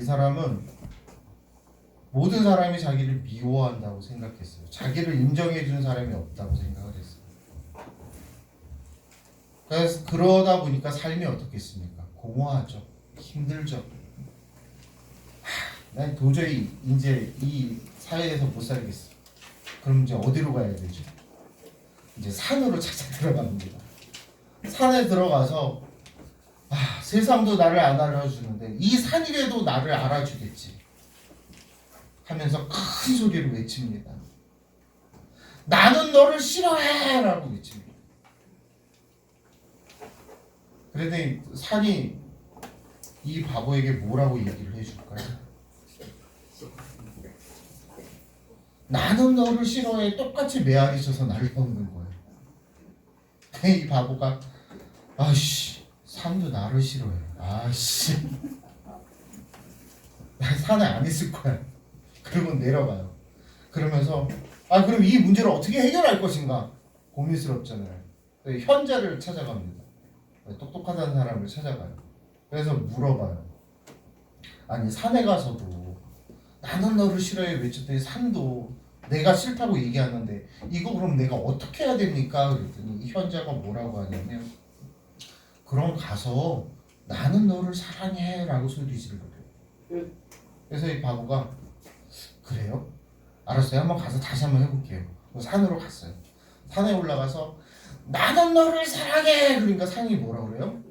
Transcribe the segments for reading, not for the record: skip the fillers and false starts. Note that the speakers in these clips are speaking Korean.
이 사람은 모든 사람이 자기를 미워한다고 생각했어요. 자기를 인정해주는 사람이 없다고 생각을 했어요. 그래서 그러다 보니까 삶이 어떻겠습니까? 공허하죠. 힘들죠. 난 도저히 이제 이 사회에서 못 살겠어. 그럼 이제 어디로 가야 되죠? 이제 산으로 찾아 들어갑니다. 산에 들어가서 세상도 나를 안 알아주는데 이 산이라도 나를 알아주겠지 하면서 큰 소리로 외칩니다. 나는 너를 싫어해! 라고 외칩니다. 그런데 산이 이 바보에게 뭐라고 얘기를 해줄까요? 나는 너를 싫어해. 똑같이 메아리 쳐서 날라오는 거예요. 이 바보가 아씨 산도 나를 싫어해. 아씨 나 산에 안 있을 거야. 그러고 내려가요. 그러면서 그럼 이 문제를 어떻게 해결할 것인가 고민스럽잖아요. 현자를 찾아갑니다. 똑똑하다는 사람을 찾아가요. 그래서 물어봐요. 아니 산에 가서도 나는 너를 싫어해 외쳤더니 산도 내가 싫다고 얘기하는데 이거 그럼 내가 어떻게 해야 됩니까? 그랬더니 이 현자가 뭐라고 하냐면 그럼 가서 나는 너를 사랑해 라고 소리 지르래요. 그래서 이 바보가 그래요? 알았어요. 한번 가서 다시 한번 해볼게요. 산으로 갔어요. 산에 올라가서 나는 너를 사랑해. 그러니까 산이 뭐라 그래요?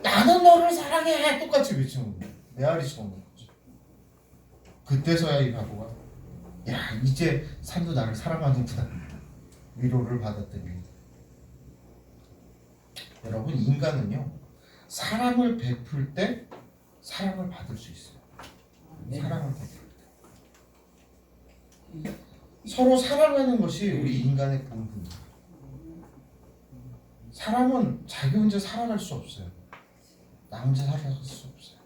나는 너를 사랑해. 똑같이 외치는 거예요. 메아리 쳐오는 거죠. 그때서야 이 바보가 야 이제 산도 나를 사랑하는구나 위로를 받았더니 여러분 인간은요 사랑을 베풀 때 사랑을 받을 수 있어요. 사랑을 베풀 때 서로 사랑하는 것이 우리 인간의 본분입니다. 사람은 자기 혼자 살아갈 수 없어요. 나 혼자 살아갈 수 없어요.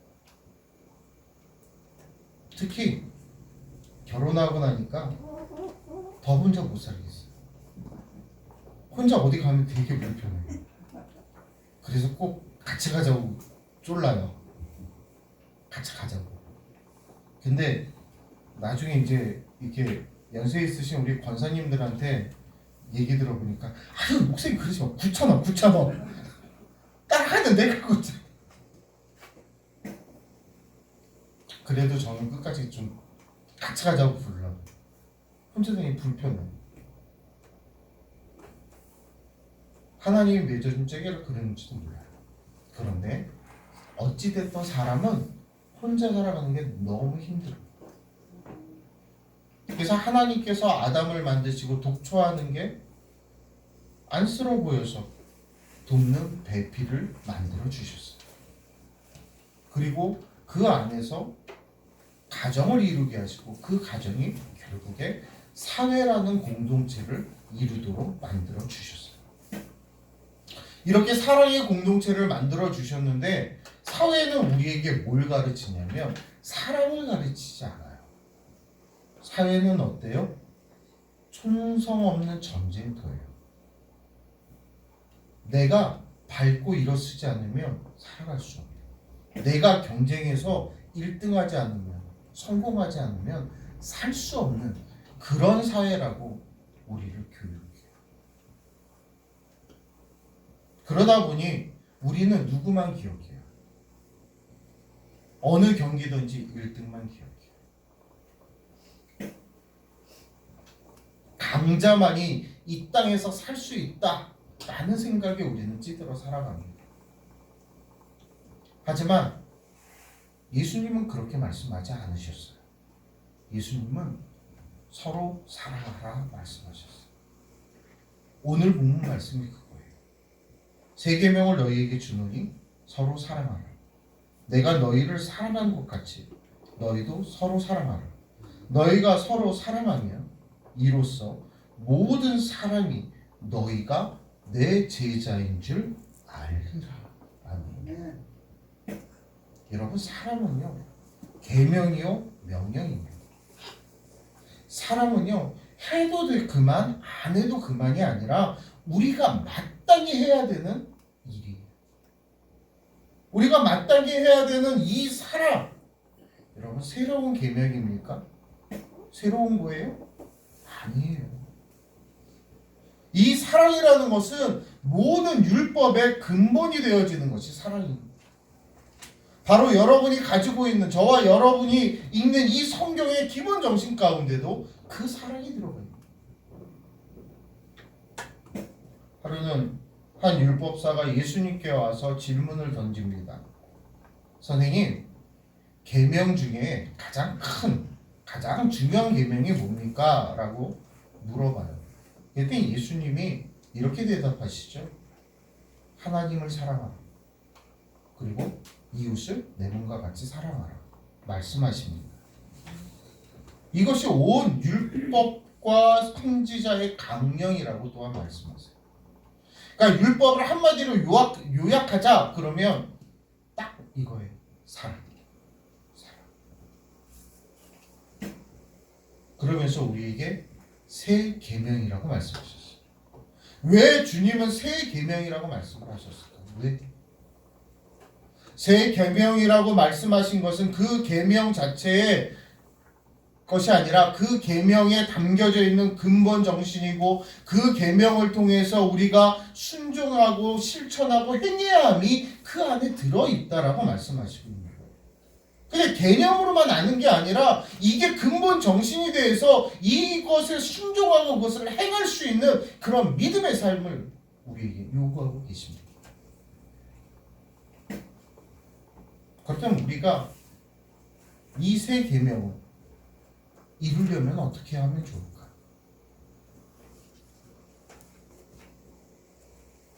특히 결혼하고 나니까 더 혼자 못 살겠어요. 혼자 어디 가면 되게 불편해요. 그래서 꼭 같이 가자고 쫄라요. 같이 가자고. 근데 나중에 이제 이렇게 연세 있으신 우리 권사님들한테 얘기 들어보니까 아유 목사님 그러지 마. 9,000원 따라가는 내가 그거지. 그래도 저는 끝까지 좀 같이 가자고 부르려고. 혼자 다니기 불편해. 하나님이 맺어준 째개를 그렸는지도 몰라요. 그런데 어찌됐든 사람은 혼자 살아가는 게 너무 힘들어요. 그래서 하나님께서 아담을 만드시고 독초하는 게 안쓰러워 보여서 돕는 배필을 만들어 주셨어요. 그리고 그 안에서 가정을 이루게 하시고 그 가정이 결국에 사회라는 공동체를 이루도록 만들어 주셨어요. 이렇게 사랑의 공동체를 만들어 주셨는데 사회는 우리에게 뭘 가르치냐면 사랑을 가르치지 않아요. 사회는 어때요? 총성 없는 전쟁터예요. 내가 밟고 일어서지 않으면 살아갈 수 없어요. 내가 경쟁에서 1등하지 않으면 성공하지 않으면 살 수 없는 그런 사회라고 우리를 교육해요. 그러다 보니 우리는 누구만 기억해요? 어느 경기든지 1등만 기억해요. 강자만이 이 땅에서 살 수 있다 라는 생각에 우리는 찌들어 살아갑니다. 하지만 예수님은 그렇게 말씀하지 않으셨어요. 예수님은 서로 사랑하라 말씀하셨어요. 오늘 본문 말씀이 그거예요. 세 계명을 너희에게 주노니 서로 사랑하라. 내가 너희를 사랑한 것 같이 너희도 서로 사랑하라. 너희가 서로 사랑하면 이로써 모든 사람이 너희가 내 제자인 줄 알리라. 아멘. 여러분 사랑은요 계명이요 명령입니다. 사랑은요 해도 될 그만 안 해도 그만이 아니라 우리가 마땅히 해야 되는 일이에요. 우리가 마땅히 해야 되는 이 사랑 여러분 새로운 계명입니까? 새로운 거예요? 아니에요. 이 사랑이라는 것은 모든 율법의 근본이 되어지는 것이 사랑입니다. 바로 여러분이 가지고 있는, 저와 여러분이 읽는 이 성경의 기본 정신 가운데도 그 사랑이 들어가 있습니다. 하루는 한 율법사가 예수님께 와서 질문을 던집니다. 선생님, 계명 중에 가장 큰, 가장 중요한 계명이 뭡니까? 라고 물어봐요. 그랬더니 예수님이 이렇게 대답하시죠. 하나님을 사랑하라. 그리고 이웃을 내 몸과 같이 사랑하라. 말씀하십니다. 이것이 온 율법과 선지자의 강령이라고 또한 말씀하세요. 그러니까 율법을 한마디로 요약하자 그러면 딱 이거예요. 사랑. 그러면서 우리에게 새 계명이라고 말씀하셨어요. 왜 주님은 새 계명이라고 말씀을 하셨을까? 왜? 새 계명이라고 말씀하신 것은 그 계명 자체의 것이 아니라 그 계명에 담겨져 있는 근본 정신이고 그 계명을 통해서 우리가 순종하고 실천하고 행해야 함이 그 안에 들어있다라고 말씀하시고 있는 거예요. 근데 개념으로만 아는 게 아니라 이게 근본 정신이 돼서 이것에 순종하고 그것을 행할 수 있는 그런 믿음의 삶을 우리에게 요구하고 계십니다. 그렇다면 우리가 이 새 계명을 이루려면 어떻게 하면 좋을까?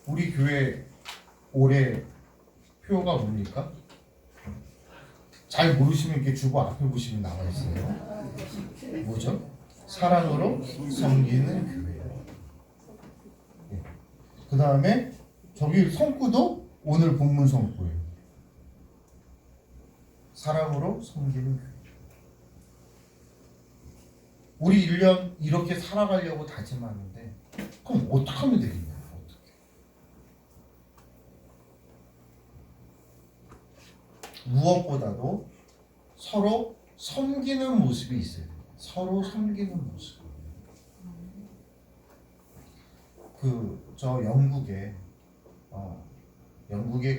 우리 교회 올해 표가 뭡니까? 잘 모르시면 이렇게 주보 앞에 보시면 나와 있어요. 뭐죠? 사랑으로 섬기는 교회. 네. 그 다음에 저기 성구도 오늘 본문 성구예요. 사랑으로 섬기는 교회. 우리 1년 이렇게 살아가려고 다짐하는데 그럼 어떻게 하면 되겠냐? 어떻게? 무엇보다도 서로 섬기는 모습이 있어야 돼요. 서로 섬기는 모습. 저 영국에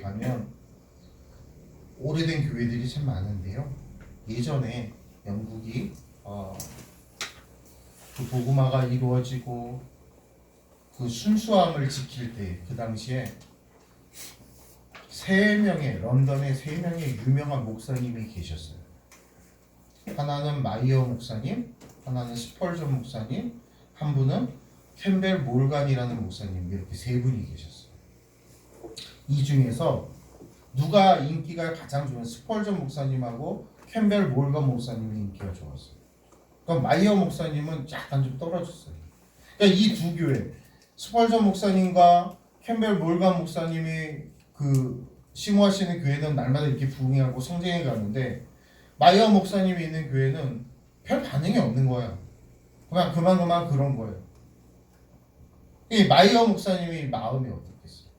가면 오래된 교회들이 참 많은데요. 예전에 영국이 그 복음화가 이루어지고 그 순수함을 지킬 때 그 당시에 런던에 3명의 유명한 목사님이 계셨어요. 하나는 마이어 목사님, 하나는 스펄전 목사님, 한 분은 캠벨 몰간이라는 목사님, 이렇게 3분이 계셨어요. 이 중에서 누가 인기가 가장 좋은 스펄전 목사님하고 캠벨 몰간 목사님의 인기가 좋았어요. 그럼 마이어 목사님은 약간 좀 떨어졌어요. 그러니까 이 두 교회, 스펄전 목사님과 캠벨 몰간 목사님이 심호하시는 교회는 날마다 이렇게 부흥하고 성장해 가는데 마이어 목사님이 있는 교회는 별 반응이 없는 거예요. 그냥 그만 그런 거예요. 이 마이어 목사님이 마음이 어떻겠어요?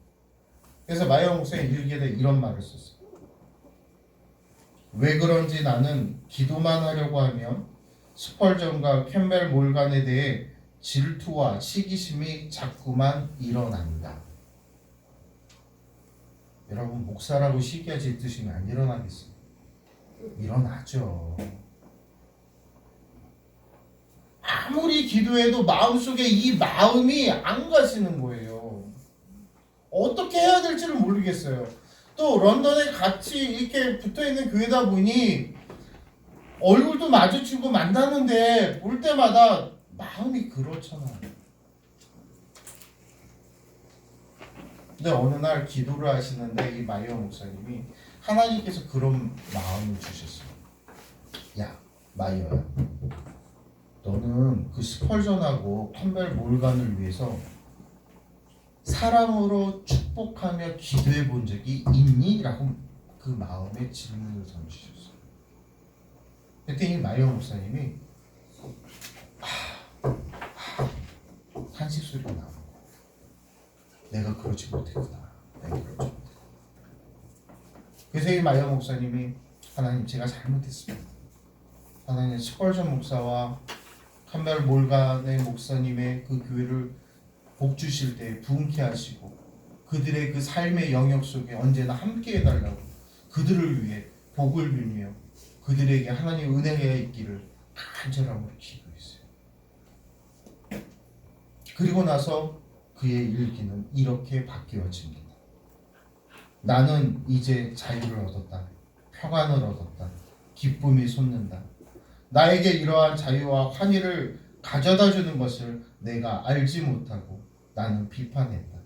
그래서 마이어 목사님이 일기에다 이런 말을 썼어요. 왜 그런지 나는 기도만 하려고 하면 스펄전과 캠벨 몰간에 대해 질투와 시기심이 자꾸만 일어난다. 여러분, 목사라고 시기와 질투심이 안 일어나겠어요? 일어나죠. 아무리 기도해도 마음속에 이 마음이 안 가시는 거예요. 어떻게 해야 될지를 모르겠어요. 또 런던에 같이 이렇게 붙어있는 교회다 보니 얼굴도 마주치고 만나는데 볼 때마다 마음이 그렇잖아요. 근데 어느 날 기도를 하시는데 이 마이어 목사님이 하나님께서 그런 마음을 주셨어요. 야, 마이어야, 너는 그 스펄전하고 캠벨 몰간을 위해서 사랑으로 축복하며 기도해 본 적이 있니? 라고 그 마음에 질문을 던지셨어요. 그랬더니 마이어 목사님이 한식 소리가 나오는 거야. 내가 그러지 못했구나. 내가 그러지 못했구나. 그래서 이 마이어 목사님이 하나님, 제가 잘못했습니다. 하나님 스펄전 목사와 캄벨 몰간의 목사님의 그 교회를 복 주실 때 부흥케 하시고 그들의 그 삶의 영역 속에 언제나 함께 해달라고 그들을 위해 복을 빌며 그들에게 하나님 은혜가 있기를 간절함으로 기도했어요. 그리고 나서 그의 일기는 이렇게 바뀌어집니다. 나는 이제 자유를 얻었다. 평안을 얻었다. 기쁨이 솟는다. 나에게 이러한 자유와 환희를 가져다 주는 것을 내가 알지 못하고 나는 비판했다.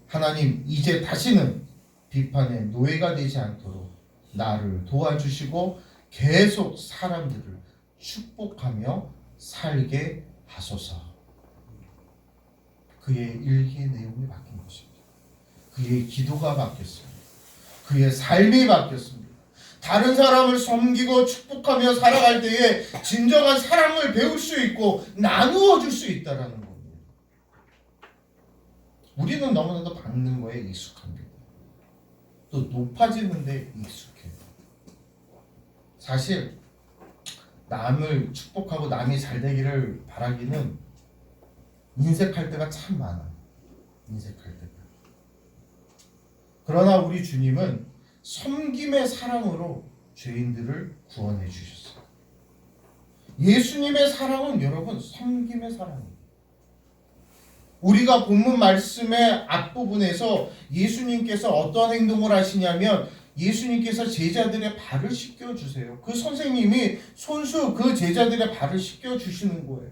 하나님, 이제 다시는 비판의 노예가 되지 않도록 나를 도와주시고 계속 사람들을 축복하며 살게 하소서. 그의 일기의 내용이 바뀐 것입니다. 그의 기도가 바뀌었습니다. 그의 삶이 바뀌었습니다. 다른 사람을 섬기고 축복하며 살아갈 때에 진정한 사랑을 배울 수 있고 나누어 줄 수 있다라는 겁니다. 우리는 너무나도 받는 거에 익숙합니다. 또 높아지는 데 익숙해요. 사실 남을 축복하고 남이 잘 되기를 바라기는 인색할 때가 참 많아요. 인색할 때가. 그러나 우리 주님은 섬김의 사랑으로 죄인들을 구원해 주셨어요. 예수님의 사랑은 여러분 섬김의 사랑이에요. 우리가 본문 말씀의 앞부분에서 예수님께서 어떤 행동을 하시냐면 예수님께서 제자들의 발을 씻겨주세요. 그 선생님이 손수 그 제자들의 발을 씻겨주시는 거예요.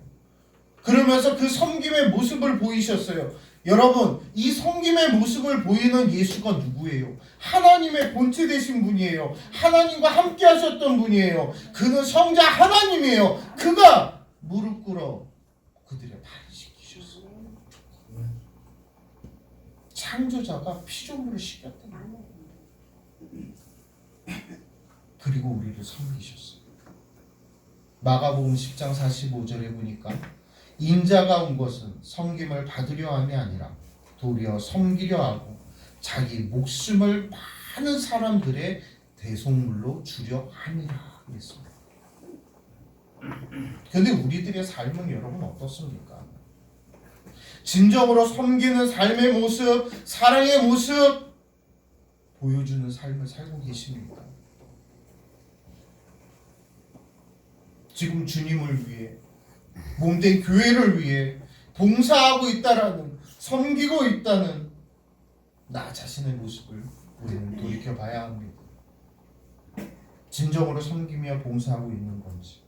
그러면서 그 섬김의 모습을 보이셨어요. 여러분, 이 섬김의 모습을 보이는 예수가 누구예요? 하나님의 본체 되신 분이에요. 하나님과 함께 하셨던 분이에요. 그는 성자 하나님이에요. 그가 무릎 꿇어 그들의 발을 씻기셨어요. 창조자가 피조물을 씻겼던 거예요. 그리고 우리를 섬기셨어요. 마가복음 10장 45절에 보니까 인자가 온 것은 섬김을 받으려 함이 아니라 도리어 섬기려 하고 자기 목숨을 많은 사람들의 대속물로 주려 함이라 그랬습니다. 그런데 우리들의 삶은 여러분 어떻습니까? 진정으로 섬기는 삶의 모습, 사랑의 모습 보여주는 삶을 살고 계십니까? 지금 주님을 위해 몸된 교회를 위해 봉사하고 있다라는, 섬기고 있다는 나 자신의 모습을 우리는 돌이켜봐야 합니다. 진정으로 섬기며 봉사하고 있는 건지,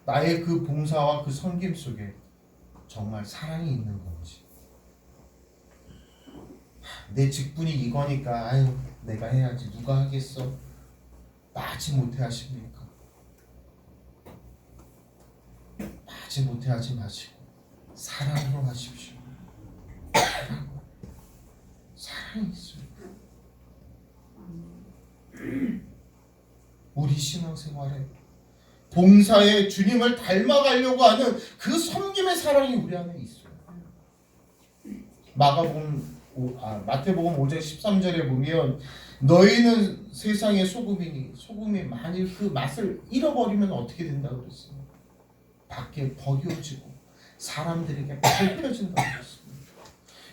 나의 그 봉사와 그 섬김 속에 정말 사랑이 있는 건지, 내 직분이 이거니까 아유 내가 해야지 누가 하겠어, 마치 못해 하십니까? 마치 못해 하지 마시고 사랑으로 하십시오. 사랑이 있어요. 우리 신앙생활에 봉사에 주님을 닮아가려고 하는 그 섬김의 사랑이 우리 안에 있어요. 마태복음 5장 13절에 보면 너희는 세상의 소금이니 소금이 만일 그 맛을 잃어버리면 어떻게 된다고 그랬어요? 밖에 버겨지고 사람들에게 밟혀진다고 그랬습니다.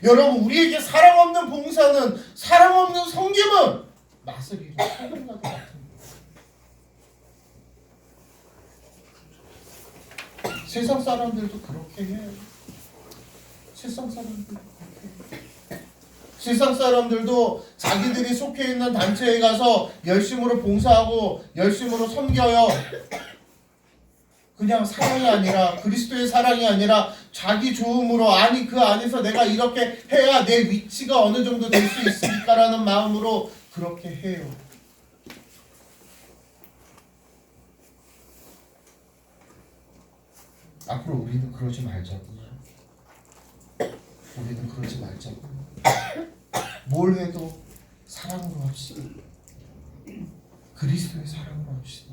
여러분, 우리에게 사랑 없는 봉사는, 사랑 없는 섬김은 맛을 잃은 소금과 같은 거예요. 세상 사람들도 그렇게 해요. 세상 사람들도 그렇게 해요. 세상 사람들도 자기들이 속해 있는 단체에 가서 열심으로 봉사하고 열심으로 섬겨요. 그냥 사랑이 아니라, 그리스도의 사랑이 아니라 자기 좋음으로, 아니 그 안에서 내가 이렇게 해야 내 위치가 어느 정도 될 수 있으니까라는 마음으로 그렇게 해요. 앞으로 우리는 그러지 말자고요. 우리는 그러지 말자고요. 뭘 해도 사랑으로 합시다. 그리스도의 사랑으로 합시다.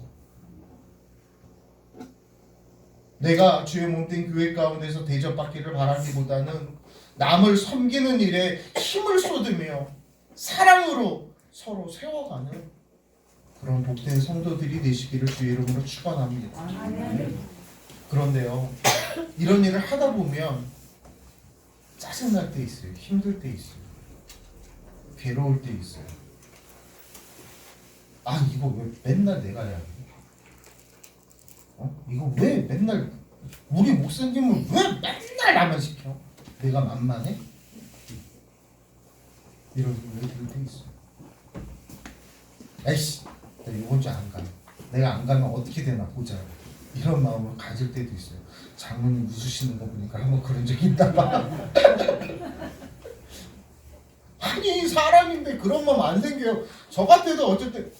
내가 주의 몸된 교회 가운데서 대접받기를 바라기보다는 남을 섬기는 일에 힘을 쏟으며 사랑으로 서로 세워가는 그런 복된 성도들이 되시기를 주의 이름으로 축원합니다. 그런데요, 이런 일을 하다 보면 짜증날 때 있어요. 힘들 때 있어요. 괴로울 때 있어요. 아, 이거 왜 맨날 내가 해야 돼? 이거 왜 맨날 우리 목사님을 왜 맨날 나만 시켜? 내가 만만해? 이런 생각이 들 때 있어요. 에이씨, 나 이번 주 안 가. 내가 안 가면 어떻게 되나 보자. 이런 마음을 가질 때도 있어요. 장모님 웃으시는 거 보니까 한번 그런 적이 있다 봐. 아니, 사람인데 그런 마음 안 생겨요. 저 같아도 어쨌든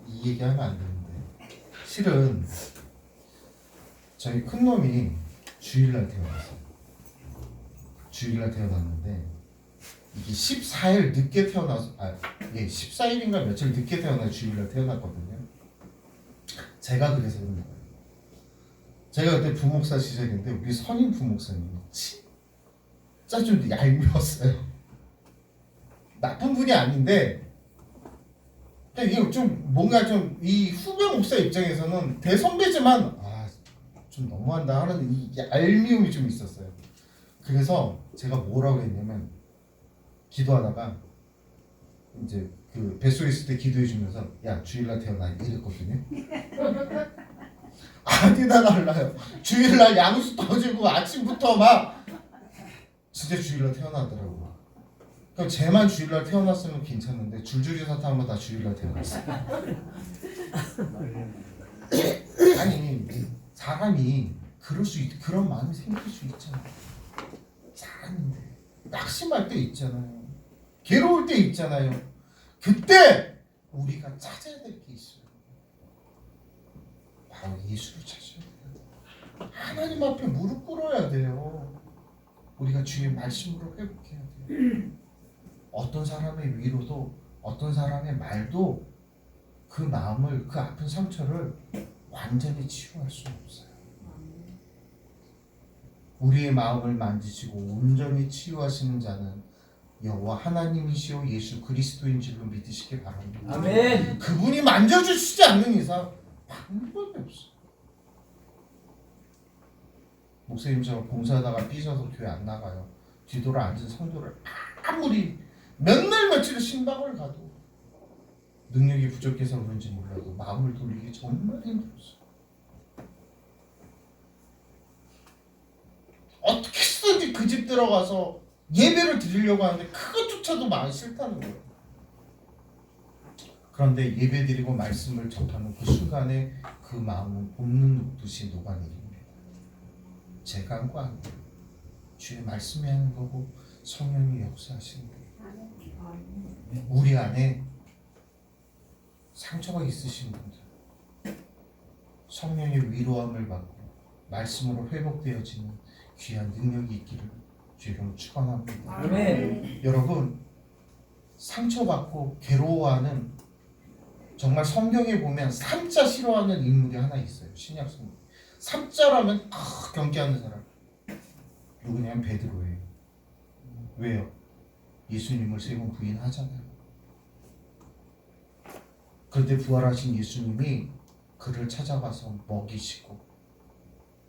이 얘기하면 안 되는데, 실은 저희 큰 놈이 주일날 태어났어요. 주일날 태어났는데 이게 14일 늦게 태어나서 14일인가 며칠 늦게 태어나 주일날 태어났거든요. 제가 그래서 그런 거예요. 제가 그때 부목사 시절인데 우리 선임 부목사님이 진짜 좀 얄미웠어요. 나쁜 분이 아닌데 이게 좀 뭔가 좀 이 후배 목사 입장에서는 대선배지만 좀 너무한다 하는 이 얄미움이 좀 있었어요. 그래서 제가 뭐라고 했냐면, 기도하다가 이제 그 뱃속에 있을 때 기도해 주면서 야, 주일날 태어나 이랬거든요. 아니다 달라요. 주일날 양수 터지고 아침부터 막 진짜 주일날 태어나더라고요. 그럼 쟤만 주일날 태어났으면 괜찮은데 줄줄이 사탕하면 다 주일날 태어났어요. 아니, 사람이 그런 마음이 생길 수 있잖아요. 사람인데 낙심할 때 있잖아요. 괴로울 때 있잖아요. 그때 우리가 찾아야 될 게 있어요. 바로 예수를 찾아야 돼요. 하나님 앞에 무릎 꿇어야 돼요. 우리가 주의 말씀으로 회복해야 돼요. 어떤 사람의 위로도, 어떤 사람의 말도 그 마음을, 그 아픈 상처를 완전히 치유할 수 없어요. 우리의 마음을 만지시고 온전히 치유하시는 자는 여호와 하나님이시오 예수 그리스도인 줄로 믿으시기 바랍니다. 아멘. 그분이 만져주시지 않는 이상 방법이 없어. 목사님처럼 봉사하다가 삐져서 교회 안 나가요. 뒤돌아 앉은 성도를 아무리 몇 날 며칠 신방을 가도 능력이 부족해서 그런지 몰라도 마음을 돌리기 정말 힘들었어. 어떻게 해서든지 그 집 들어가서 예배를 드리려고 하는데 그것조차도 마음이 싫다는 거예요. 그런데 예배 드리고 말씀을 접하는 그 순간에 그 마음은 볶는 녹듯이 녹아내립니다. 제가 한 거 아니에요. 주의 말씀이 하는 거고 성령이 역사하시는 거예요. 우리 안에 상처가 있으신 분들, 성령의 위로함을 받고 말씀으로 회복되어지는 귀한 능력이 있기를 주의로 축원합니다. 아멘. 여러분, 상처받고 괴로워하는, 정말 성경에 보면 삼자 싫어하는 인물이 하나 있어요. 신약 성경. 삼자라면 경계하는 사람. 누구냐면 베드로예요. 왜요? 예수님을 세 번 부인하잖아요. 그런데 부활하신 예수님이 그를 찾아가서 먹이시고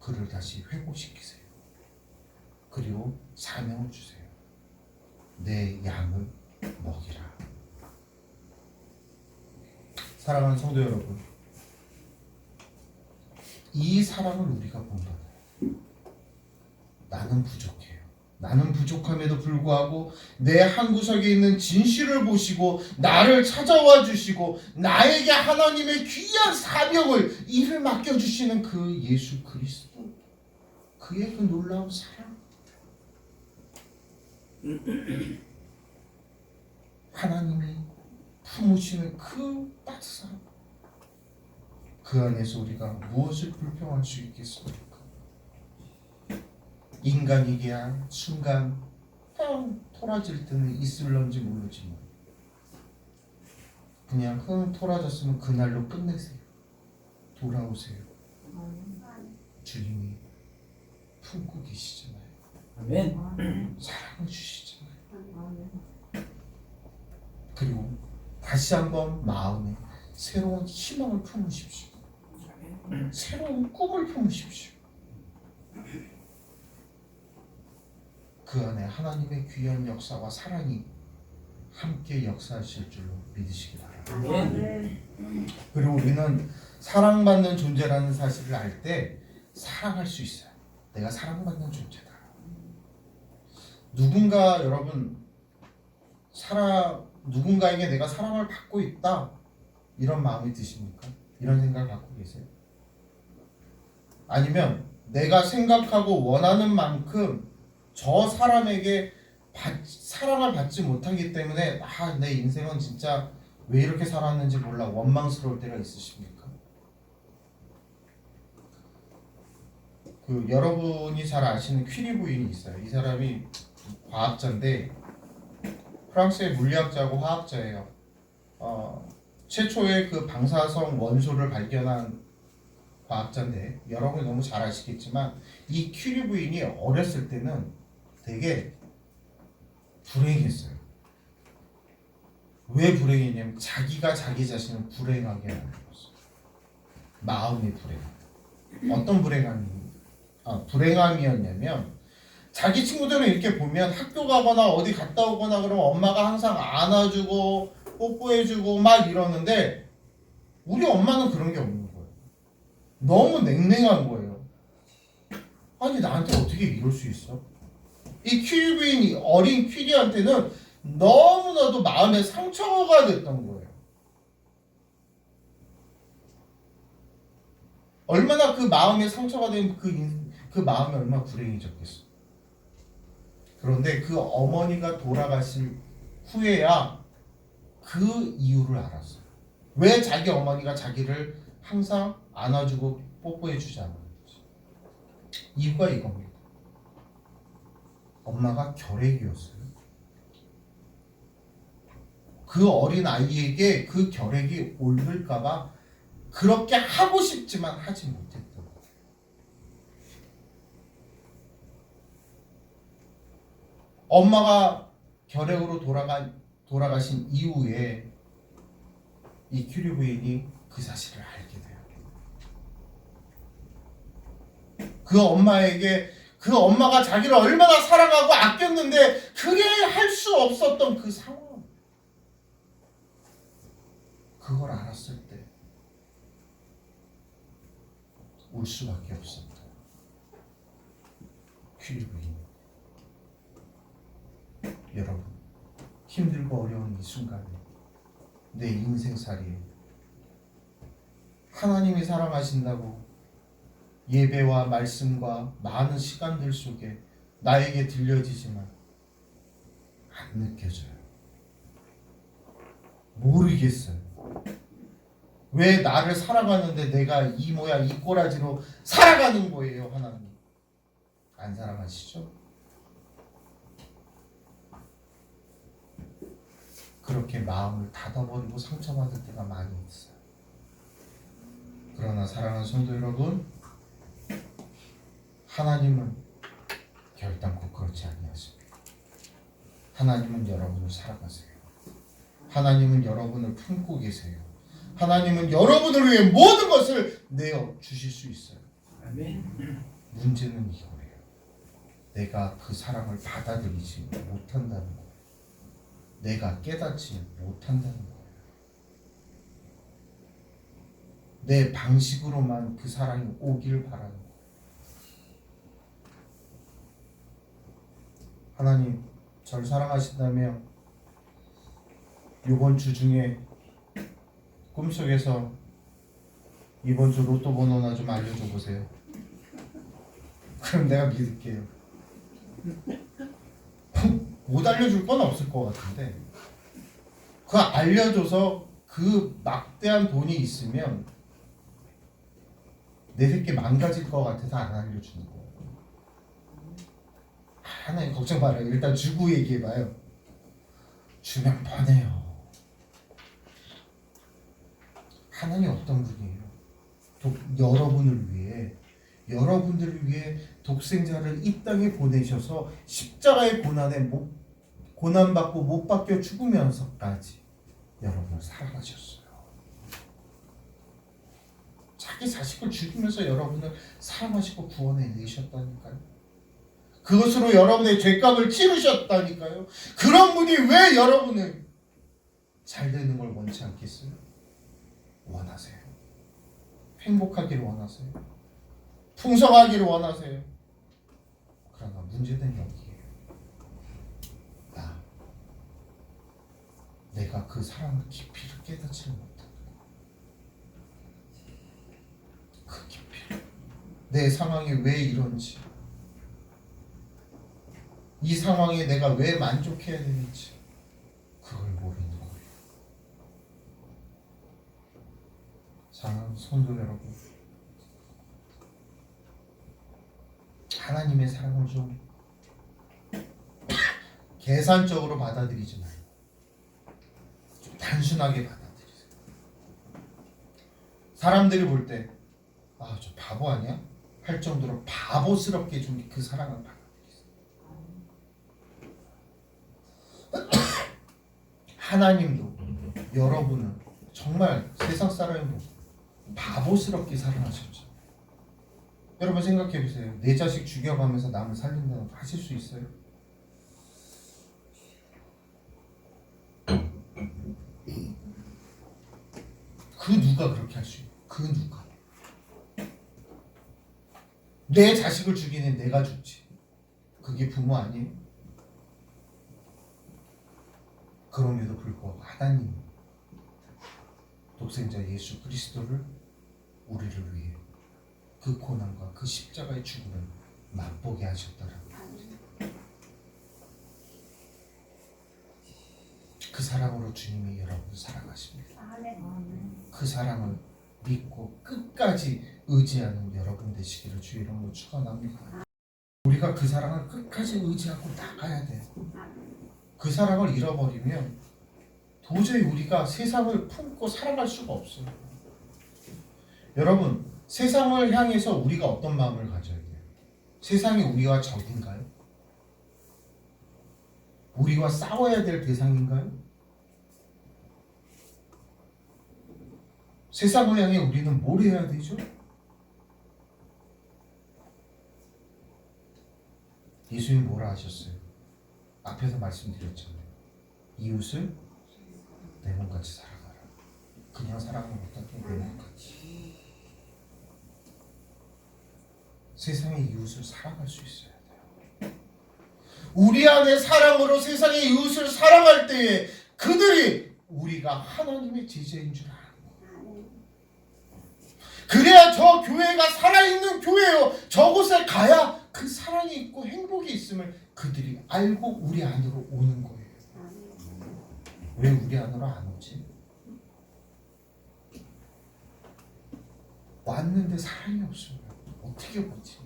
그를 다시 회복시키세요. 그리고 사명을 주세요. 내 양을 먹이라. 사랑하는 성도 여러분, 이 사랑을 우리가 본받아요. 나는 부족해요. 나는 부족함에도 불구하고 내 한 구석에 있는 진실을 보시고 나를 찾아와 주시고 나에게 하나님의 귀한 사명을, 일을 맡겨주시는 그 예수 그리스도, 그의 그 놀라운 사랑, 하나님이 품으시는 그 따뜻함, 그 안에서 우리가 무엇을 불평할 수 있겠습니까? 인간이기야 순간 토라질 때는 있을런지 모르지만 그냥 토라졌으면 그날로 끝내세요. 돌아오세요. 주님이 품고 계시잖아요. 아멘. 사랑을 주시잖아요. 그리고 다시 한번 마음에 새로운 희망을 품으십시오. 새로운 꿈을 품으십시오. 그 안에 하나님의 귀한 역사와 사랑이 함께 역사하실 줄로 믿으시기 바랍니다. 그리고 우리는 사랑받는 존재라는 사실을 알 때 사랑할 수 있어요. 내가 사랑받는 존재다. 누군가 여러분 누군가에게 내가 사랑을 받고 있다 이런 마음이 드십니까? 이런 생각을 갖고 계세요? 아니면 내가 생각하고 원하는 만큼 저 사람에게 사랑을 받지 못하기 때문에 내 인생은 진짜 왜 이렇게 살았는지 몰라 원망스러울 때가 있으십니까? 여러분이 잘 아시는 퀴리 부인이 있어요. 이 사람이 과학자인데 프랑스의 물리학자고 화학자예요. 최초의 그 방사성 원소를 발견한 과학자인데 여러분이 너무 잘 아시겠지만 이 퀴리 부인이 어렸을 때는 되게 불행했어요. 왜 불행했냐면 자기가 자기 자신을 불행하게 만들었어요. 마음의 불행. 어떤 불행함이었냐면 자기 친구들은 이렇게 보면 학교 가거나 어디 갔다 오거나 그러면 엄마가 항상 안아주고 뽀뽀해주고 막 이러는데 우리 엄마는 그런 게 없는 거예요. 너무 냉랭한 거예요. 아니 나한테 어떻게 이럴 수 있어? 이 퀴리 부인이 어린 퀴리한테는 너무나도 마음에 상처가 됐던 거예요. 얼마나 그 마음에 상처가 된 그 마음이 얼마나 불행해졌겠어. 그런데 그 어머니가 돌아가실 후에야 그 이유를 알았어요. 왜 자기 어머니가 자기를 항상 안아주고 뽀뽀해주지 않았는지. 이유가 이겁니다. 엄마가 결핵이었어요. 그 어린 아이에게 그 결핵이 옮을까봐 그렇게 하고 싶지만 하지 못했던 거예요. 엄마가 결핵으로 돌아가신 이후에 이 퀴리 부인이 그 사실을 알게 돼요. 그 엄마가 자기를 얼마나 사랑하고 아꼈는데 그게 할 수 없었던 그 상황. 그걸 알았을 때 울 수밖에 없었다. 퀴리 부인. 여러분, 힘들고 어려운 이 순간에 내 인생살이에 하나님이 사랑하신다고 예배와 말씀과 많은 시간들 속에 나에게 들려지지만 안 느껴져요. 모르겠어요. 왜 나를 사랑하는데 내가 이 모양 이 꼬라지로 살아가는 거예요, 하나님? 안 사랑하시죠? 그렇게 마음을 닫아버리고 상처받을 때가 많이 있어요. 그러나 사랑하는 성도 여러분, 하나님은 결단코 그렇지 아니하십니다. 하나님은 여러분을 사랑하세요. 하나님은 여러분을 품고 계세요. 하나님은 여러분을 위해 모든 것을 내어 주실 수 있어요. 문제는 이거예요. 내가 그 사랑을 받아들이지 못한다는 거예요. 내가 깨닫지 못한다는 거예요. 내 방식으로만 그 사랑이 오기를 바라는 거예요. 하나님, 저를 사랑하신다며 이번 주 중에 꿈속에서 이번 주 로또 번호나 좀 알려줘 보세요. 그럼 내가 믿을게요. 못 알려줄 건 없을 것 같은데 그 알려줘서 그 막대한 돈이 있으면 내 새끼 망가질 것 같아서 안 알려주는 거예요. 하나님 걱정 말아요. 일단 주고 얘기해봐요. 주면 뻔해요. 하나님 어떤 분이에요? 여러분들을 위해 독생자를 이 땅에 보내셔서 십자가의 고난받고 못 박혀 죽으면서까지 여러분을 사랑하셨어요. 자기 자식을 죽이면서 여러분을 사랑하시고 구원해 내셨다니까요. 그것으로 여러분의 죄값을 치르셨다니까요. 그런 분이 왜 여러분을 잘 되는 걸 원치 않겠어요? 원하세요. 행복하기를 원하세요. 풍성하기를 원하세요. 그러나 문제는 여기에요. 내가 그 사랑의 깊이를 깨닫지 못하는 그 깊이, 내 상황이 왜 이런지, 이 상황에 내가 왜 만족해야 되는지 그걸 모르는 거예요. 사랑하는 성도 여러분, 하나님의 사랑을 좀 계산적으로 받아들이지 말고 좀 단순하게 받아들이세요. 사람들이 볼 때 저 바보 아니야? 할 정도로 바보스럽게 좀 그 사랑을 받아들이세요. 하나님도 여러분은 정말 세상 사람도 바보스럽게 사랑하셨죠. 여러분 생각해 보세요. 내 자식 죽여가면서 남을 살린다고 하실 수 있어요? 그 누가 그렇게 할 수 있어요? 그 누가? 내 자식을 죽이는 내가 죽지. 그게 부모 아니에요? 그럼에도 불구하고 하나님 독생자 예수 그리스도를 우리를 위해 그 고난과 그 십자가의 죽음을 맛보게 하셨다라는 그 사랑으로 주님이 여러분을 사랑하십니다. 그 사랑을 믿고 끝까지 의지하는 여러분 되시기를 주의 이름으로 축원합니다. 우리가 그 사랑을 끝까지 의지하고 나가야 돼요. 그 사랑을 잃어버리면 도저히 우리가 세상을 품고 살아갈 수가 없어요. 여러분, 세상을 향해서 우리가 어떤 마음을 가져야 돼요? 세상이 우리와 적인가요? 우리와 싸워야 될 대상인가요? 세상을 향해 우리는 뭘 해야 되죠? 예수님 뭐라 하셨어요? 앞에서 말씀드렸잖아요. 이웃을 내 몸같이 사랑하라. 그냥 사랑하면 어떻게 내 몸같이. 세상의 이웃을 사랑할 수 있어야 돼요. 우리 안에 사랑으로 세상의 이웃을 사랑할 때에 그들이 우리가 하나님의 제자인 줄 아는 거예요. 그래야 저 교회가 살아있는 교회예요. 저곳에 가야 그 사랑이 있고 행복이 있음을 그들이 알고 우리 안으로 오는 거예요. 왜 우리 안으로 안 오지? 왔는데 사랑이 없으면 어떻게 오지?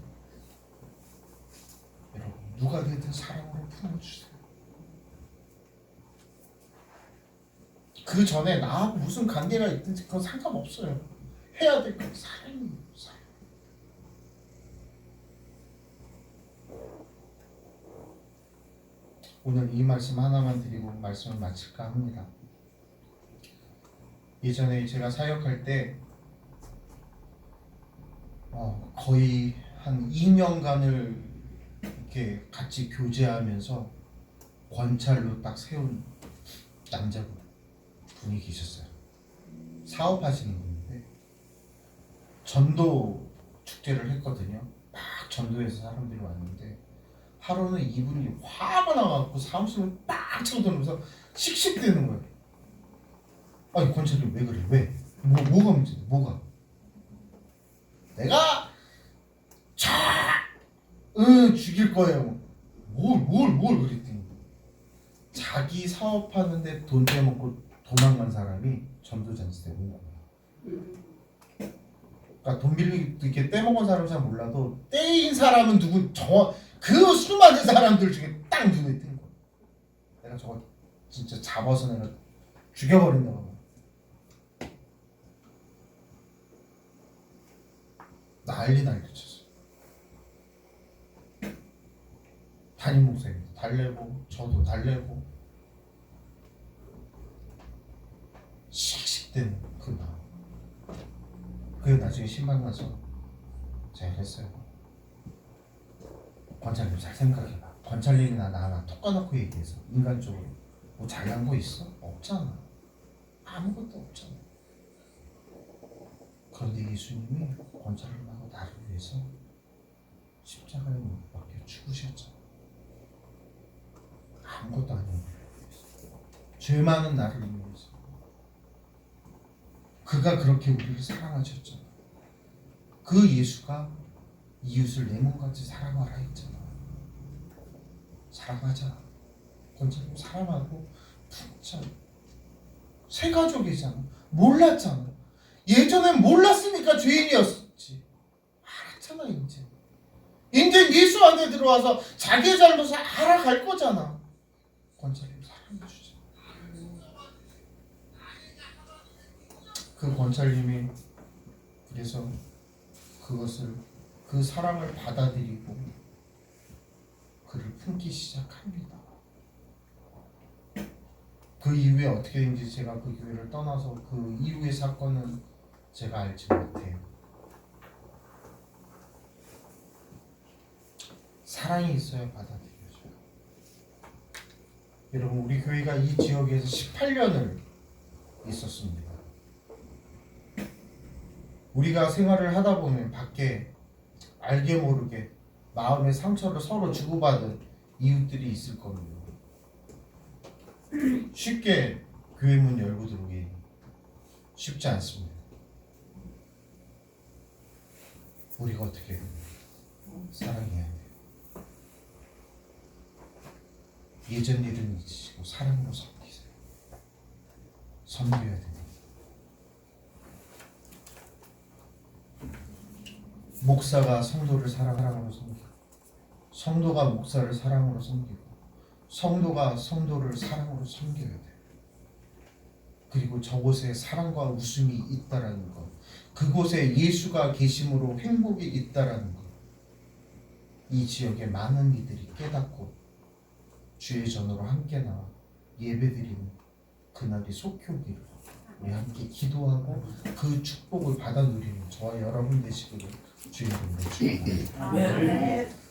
여러분, 누가 되든 사랑으로 품어주세요. 그 전에 나하고 무슨 관계가 있든지 그건 상관없어요. 해야 될 건 사랑이에요. 사랑. 오늘 이 말씀 하나만 드리고 말씀을 마칠까 합니다. 예전에 제가 사역할 때 거의 한 2년간을 이렇게 같이 교제하면서 권찰로 딱 세운 남자분이 계셨어요. 사업하시는 분인데 전도 축제를 했거든요. 막 전도해서 사람들이 왔는데 하루는 이분이 화가 나갖고 사무실을 딱 쳐들면서 씩씩대는 거예요. 아니 권찰님 왜 그래? 왜? 뭐가 문제야? 뭐가? 내가 죽일 거예요. 뭘 그랬더니 자기 사업하는데 돈 떼먹고 도망간 사람이 전도잔치 때 온 거야. 그러니까 돈 빌리고 이렇게 떼먹은 사람은 잘 몰라도 떼인 사람은 누구 그 수많은 사람들 중에 딱 눈에 띈 거야. 내가 저거 진짜 잡아서 내가 죽여버린다고. 난리 쳤어. 담임 목사님도 달래고 저도 달래고 기대는 그 마음. 그게 나중에 신방 가서 제가 했어요. 권찰님 잘 생각해봐. 권찰님이나 나나 톡 까놓고 얘기해서 인간적으로 뭐 잘난 거 있어? 없잖아. 아무것도 없잖아. 그런데 예수님이 권찰님하고 나를 위해서 십자가에 못 박혀 죽으셨잖아. 아무것도 아닌 죄 많은 나를 위해서 그가 그렇게 우리를 사랑하셨잖아. 그 예수가 이웃을 내 몸같이 사랑하라 했잖아. 사랑하자. 권사님 사랑하고 품자. 새 가족이잖아. 몰랐잖아. 예전엔 몰랐으니까 죄인이었지. 알았잖아 이제. 이제 예수 안에 들어와서 자기의 잘못을 알아갈 거잖아. 권사님 사랑해주자. 그 권사님이 그래서 그것을 그 사랑을 받아들이고 그를 품기 시작합니다. 그 이후에 어떻게 된지 제가 그 교회를 떠나서 그 이후의 사건은 제가 알지 못해요. 사랑이 있어야 받아들여져요. 여러분 우리 교회가 이 지역에서 18년을 있었습니다. 우리가 생활을 하다 보면 밖에 알게 모르게 마음의 상처를 서로 주고받은 이웃들이 있을 겁니다. 쉽게 교회 문 열고 들어오기 쉽지 않습니다. 우리가 어떻게 해요? 사랑해야 돼요. 예전 일은 잊으시고 사랑으로 섬기세요. 섬겨야 됩니다. 목사가 성도를 사랑으로 섬기고 성도가 목사를 사랑으로 섬기고 성도가 성도를 사랑으로 섬겨야 돼요. 그리고 저곳에 사랑과 웃음이 있다라는 것, 그곳에 예수가 계심으로 행복이 있다라는 것, 이 지역의 많은 이들이 깨닫고 주의 전으로 함께 나와 예배드리는 그날이 속히 오기를 우리 함께 기도하고 그 축복을 받아 누리는 저와 여러분 되시기를 주의 이름으로 축원합니다.